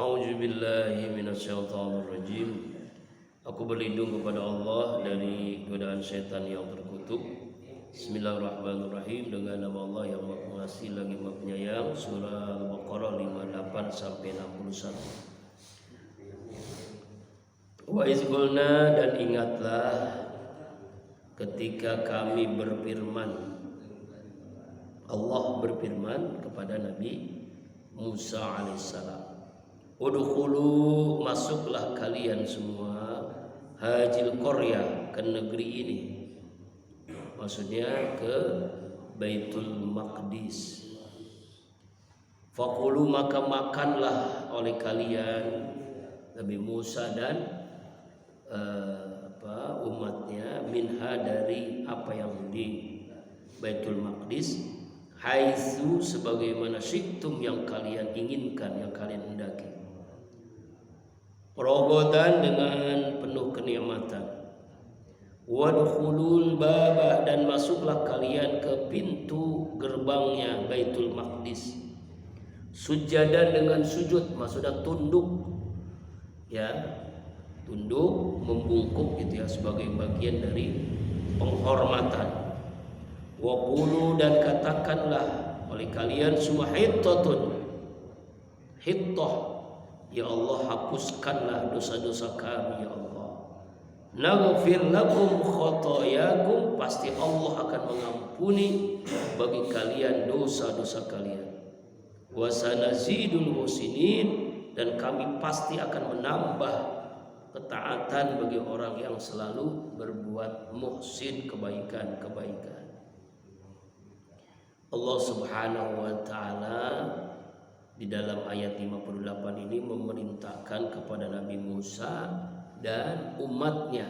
A'udzubillahi minasyaitonirrajim. Aku berlindung kepada Allah dari godaan setan yang terkutuk. Bismillahirrahmanirrahim. Dengan nama Allah yang Maha Pengasih lagi Maha Penyayang. Surah Al-Baqarah 58 sampai 61. Wa iz qulna, dan ingatlah ketika kami berfirman. Allah berfirman kepada Nabi Musa alaihissalam, udkhulu, masuklah kalian semua, hajil qaryah, ke negeri ini, maksudnya ke Baitul Maqdis. Fakulu, maka makanlah oleh kalian, Nabi Musa dan umatnya, minha, dari apa yang di Baitul Maqdis, haitsu, sebagaimana syi'tum, yang kalian inginkan, yang kalian hendaki, rogodan, dengan penuh kenikmatan. Wadkhulul baba, dan masuklah kalian ke pintu gerbangnya Baitul Maqdis, sujadan, dengan sujud, maksudnya tunduk, ya, tunduk membungkuk gitu ya, sebagai bagian dari penghormatan. Wa qulu, dan katakanlah oleh kalian semua, hittatun, hittah, ya Allah, hapuskanlah dosa-dosa kami, ya Allah. Naghfir lakum khotoyakum, pasti Allah akan mengampuni bagi kalian dosa-dosa kalian. Wa sanazidul muhsinin, dan kami pasti akan menambah ketaatan bagi orang yang selalu berbuat muhsin, kebaikan-kebaikan. Allah Subhanahu wa ta'ala di dalam ayat 58 ini memerintahkan kepada Nabi Musa dan umatnya,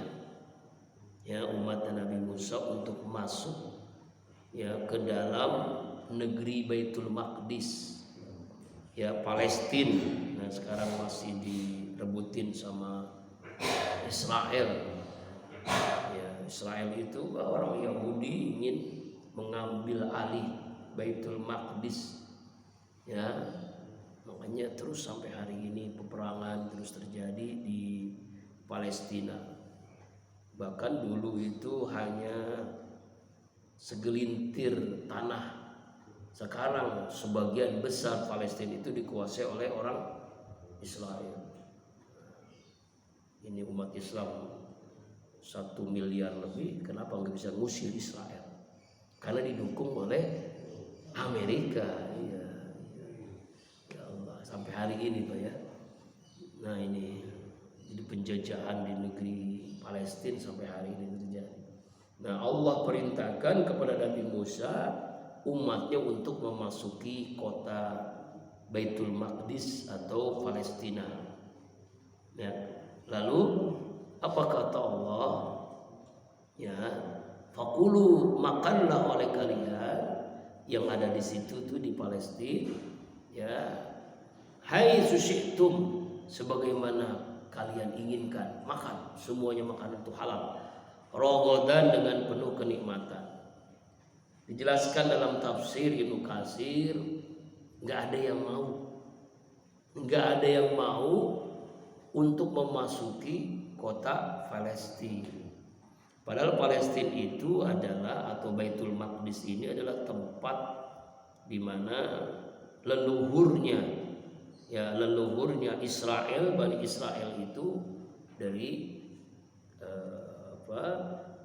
ya, umat Nabi Musa untuk masuk, ya, ke dalam negeri Baitul Maqdis, ya, Palestina. Nah, sekarang masih direbutin sama Israel. Ya, Israel itu orang Yahudi ingin mengambil alih Baitul Maqdis, ya, makanya terus sampai hari ini peperangan terus terjadi di Palestina. Bahkan dulu itu hanya segelintir tanah, sekarang sebagian besar Palestina itu dikuasai oleh orang Israel. Ini umat Islam 1 miliar lebih, kenapa nggak bisa ngusir Israel? Karena didukung oleh Amerika, ya. Ya Allah, sampai hari ini Pak, ya. Nah, ini jadi penjajahan di negeri Palestina sampai hari ini terjadi. Nah, Allah perintahkan kepada Nabi Musa umatnya untuk memasuki kota Baitul Maqdis atau Palestina. Ya. Lalu apa kata Allah? Ya, fakulu, makanlah oleh kalian yang ada di situ tuh di Palestina, ya, hai syi'tum, sebagaimana kalian inginkan, makan, semuanya makanan itu halal, rogodan, dengan penuh kenikmatan. Dijelaskan dalam tafsir Ibnu Katsir, nggak ada yang mau untuk memasuki kota Palestina. Padahal Palestina itu adalah, atau Baitul Maqdis ini adalah tempat di mana leluhurnya Israel, Bani Israel itu dari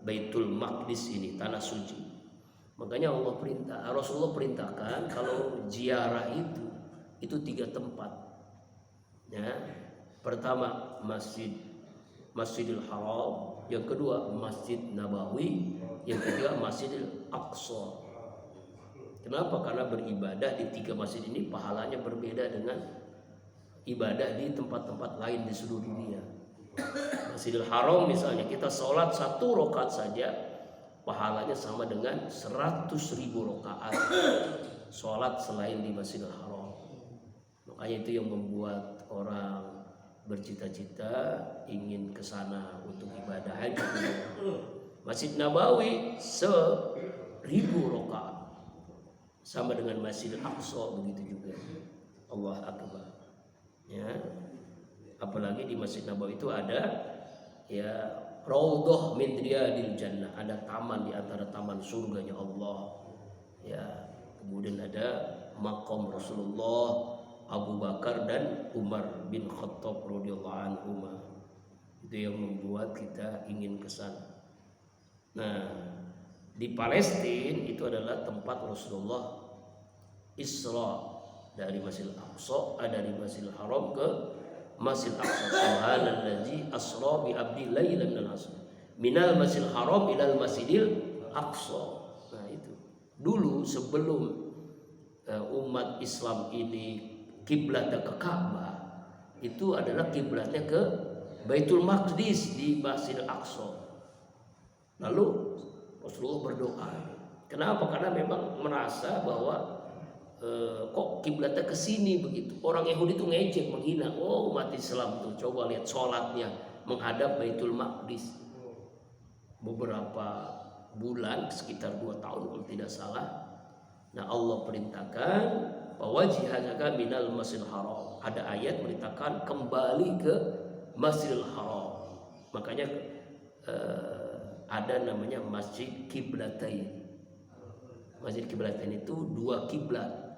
Baitul Maqdis ini, tanah suci. Makanya Rasulullah perintahkan kalau ziarah itu 3 tempat. Ya, pertama Masjidil Haram, yang kedua Masjid Nabawi, yang ketiga Masjidil Aqsa. Kenapa? Karena beribadah di 3 masjid ini pahalanya berbeda dengan ibadah di tempat-tempat lain di seluruh dunia. Masjidil Haram misalnya, kita sholat 1 rakaat saja pahalanya sama dengan 100.000 rakaat sholat selain di Masjidil Haram. Makanya itu yang membuat orang bercita-cita ingin ke sana untuk ibadah haji. Masjid Nabawi 1.000 rakaat sama dengan Masjid Aqsa, begitu juga. Allah Akbar. Ya. Apalagi di Masjid Nabawi itu ada ya raudhah min riyadil jannah, ada taman di antara taman surganya Allah. Ya, kemudian ada makam Rasulullah, Abu Bakar dan Umar bin Khattab radhiyallahu anhuma. Itu yang membuat kita ingin ke sana. Nah, di Palestina itu adalah tempat Rasulullah Isra dari Masjidil Aqsa, dari Masjidil Haram ke Masjidil Aqsa. Subhanallazi asra bi abdi lailan minal Masjidil Haram ilal Masjidil Aqsa. Nah, itu. Dulu sebelum umat Islam ini kiblatnya ke Ka'bah, itu adalah kiblatnya ke Baitul Maqdis di Masjidil Aqsa. Lalu Rasulullah berdoa. Kenapa? Karena memang merasa bahwa kok kiblatnya ke sini begitu. Orang Yahudi itu ngejek, menghina. Oh, umat Islam tuh coba lihat sholatnya menghadap Baitul Maqdis. Beberapa bulan, sekitar 2 tahun kalau tidak salah. Nah, Allah perintahkan wajihaka minal Masjidil Haram. Ada ayat merintahkan kembali ke Masjidil Haram. Makanya ada namanya Masjid Kiblatain. Masjid Kiblatain itu 2 kiblat.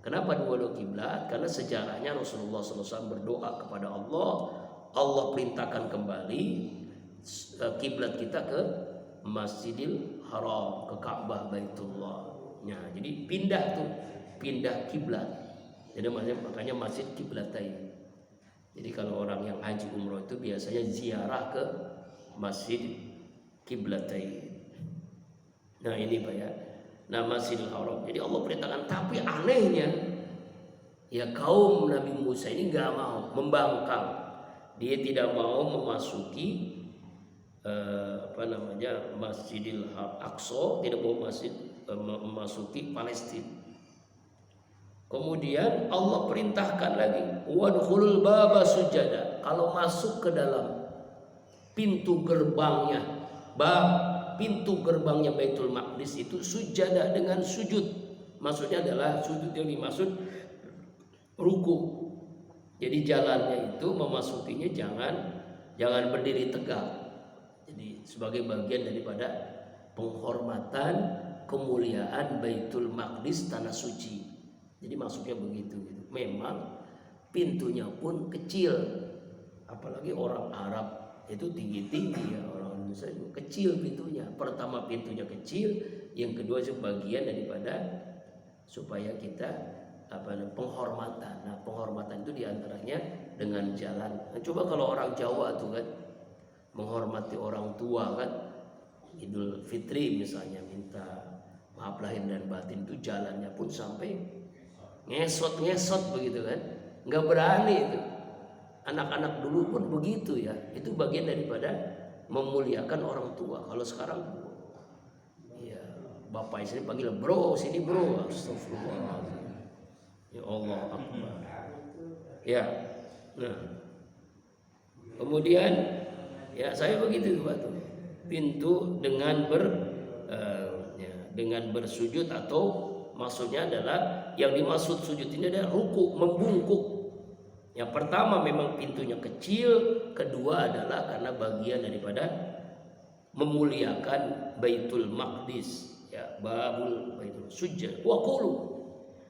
Kenapa 2 kiblat? Karena sejarahnya Rasulullah SAW berdoa kepada Allah, Allah perintahkan kembali kiblat kita ke Masjidil Haram, ke Ka'bah Baitullah. Nah, jadi pindah kiblat. Jadi makanya Masjid Kiblatain. Jadi kalau orang yang haji umroh itu biasanya ziarah ke Masjid Kiblatain. Nah, ini Pak ya. Nah, Masjidil Haram. Jadi Allah perintahkan, tapi anehnya ya kaum Nabi Musa ini nggak mau, membangkang. Dia tidak mau memasuki Masjidil Aqsa, tidak mau memasuki Palestina. Kemudian Allah perintahkan lagi, wadkhulul baba sujada. Kalau masuk ke dalam pintu gerbangnya, pintu gerbangnya Baitul Maqdis itu sujada dengan sujud. Maksudnya adalah sujud yang dimaksud ruku. Jadi jalannya itu memasukinya jangan berdiri tegak. Jadi sebagai bagian daripada penghormatan, kemuliaan Baitul Maqdis, tanah suci. Jadi masuknya begitu. Memang pintunya pun kecil. Apalagi orang Arab itu tinggi-tinggi ya, orang Indonesia juga kecil pintunya. Pertama pintunya kecil, yang kedua sebagian daripada supaya kita penghormatan. Nah, penghormatan itu diantaranya dengan jalan. Nah, coba kalau orang Jawa tuh kan menghormati orang tua kan, Idul Fitri misalnya minta maaf lahir dan batin, itu jalannya pun sampai ngesot begitu kan, nggak berani itu. Anak-anak dulu pun begitu ya. Itu bagian daripada memuliakan orang tua. Kalau sekarang ya bapak istri panggil bro, sini bro. Astagfirullah. Ya Allah Akbar. Ya. Nah. Kemudian ya saya begitu Pak tuh. Pintu dengan dengan bersujud, atau maksudnya adalah yang dimaksud sujud ini adalah ruku, membungkuk. Yang pertama memang pintunya kecil, kedua adalah karena bagian daripada memuliakan Baitul Maqdis, ya, babul Baitul sujud wa qulu.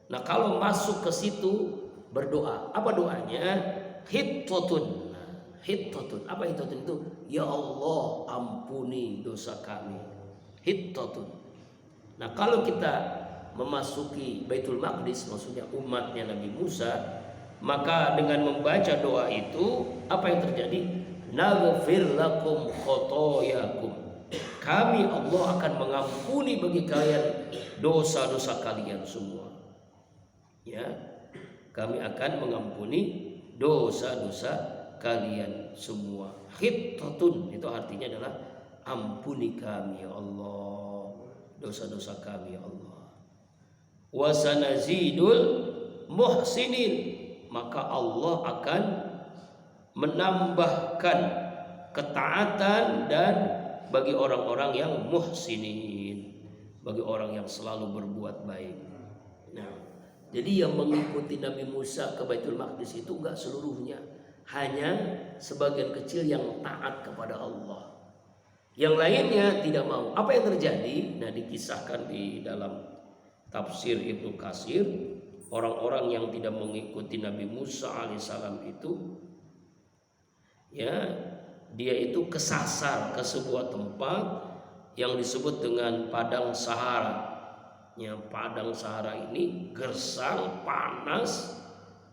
Nah, kalau masuk ke situ berdoa. Apa doanya? Hittatun. Hittatun. Apa hittatun itu? Ya Allah, ampuni dosa kami. Hittatun. Nah, kalau kita memasuki Baitul Maqdis, maksudnya umatnya Nabi Musa, maka dengan membaca doa itu apa yang terjadi? Naghfir lakum khotoyakum. Kami Allah akan mengampuni bagi kalian dosa-dosa kalian semua. Ya, kami akan mengampuni dosa-dosa kalian semua. Hittatun itu artinya adalah ampuni kami ya Allah dosa-dosa kami ya Allah. Wa sanazidul muhsinin. Maka Allah akan menambahkan ketaatan dan bagi orang-orang yang muhsinin, bagi orang yang selalu berbuat baik. Nah, jadi yang mengikuti Nabi Musa ke Baitul Maqdis itu enggak seluruhnya, hanya sebagian kecil yang taat kepada Allah. Yang lainnya tidak mau. Apa yang terjadi? Nah, dikisahkan di dalam tafsir Ibnu Katsir, orang-orang yang tidak mengikuti Nabi Musa alaihissalam itu, ya, dia itu kesasar ke sebuah tempat yang disebut dengan padang Sahara. Ya, padang Sahara ini gersang, panas,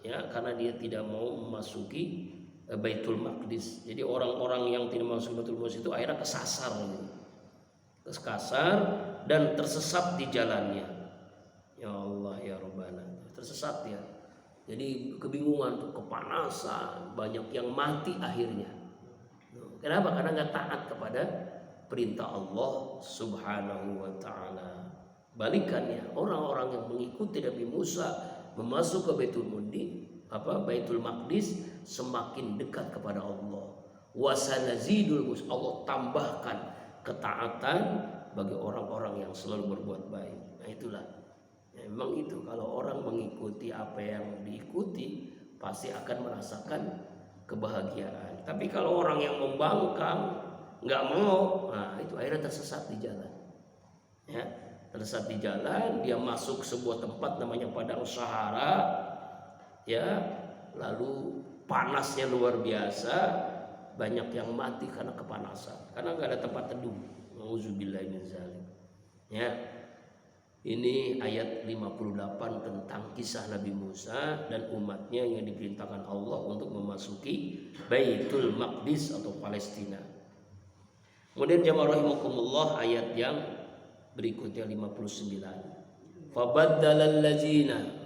ya, karena dia tidak mau memasuki Baitul Maqdis. Jadi orang-orang yang tidak masuk Baitul Maqdis itu akhirnya kesasar, dan tersesat di jalannya. Ya Allah ya Rabbana, tersesat ya. Jadi kebingungan, kepanasan, banyak yang mati akhirnya. Kenapa? Karena nggak taat kepada perintah Allah Subhanahu wa Ta'ala. Balikannya, orang-orang yang mengikuti Nabi Musa memasuki ke Baitul Maqdis semakin dekat kepada Allah. Wasanazidul mus, Allah tambahkan ketaatan bagi orang-orang yang selalu berbuat baik. Nah itulah, memang itu, kalau orang mengikuti apa yang diikuti pasti akan merasakan kebahagiaan. Tapi kalau orang yang membangkang, nggak mau, nah itu akhirnya tersesat di jalan. Ya, tersesat di jalan, dia masuk sebuah tempat namanya padang Sahara. Ya, lalu panasnya luar biasa, banyak yang mati karena kepanasan, karena nggak ada tempat teduh. Nauzubillahi min dzalik. Ya, ini ayat 58 tentang kisah Nabi Musa dan umatnya yang diperintahkan Allah untuk memasuki Baitul Maqdis atau Palestina. Kemudian jamaah rahimakumullah, ayat yang berikutnya 59. Fabaddalal ladzina,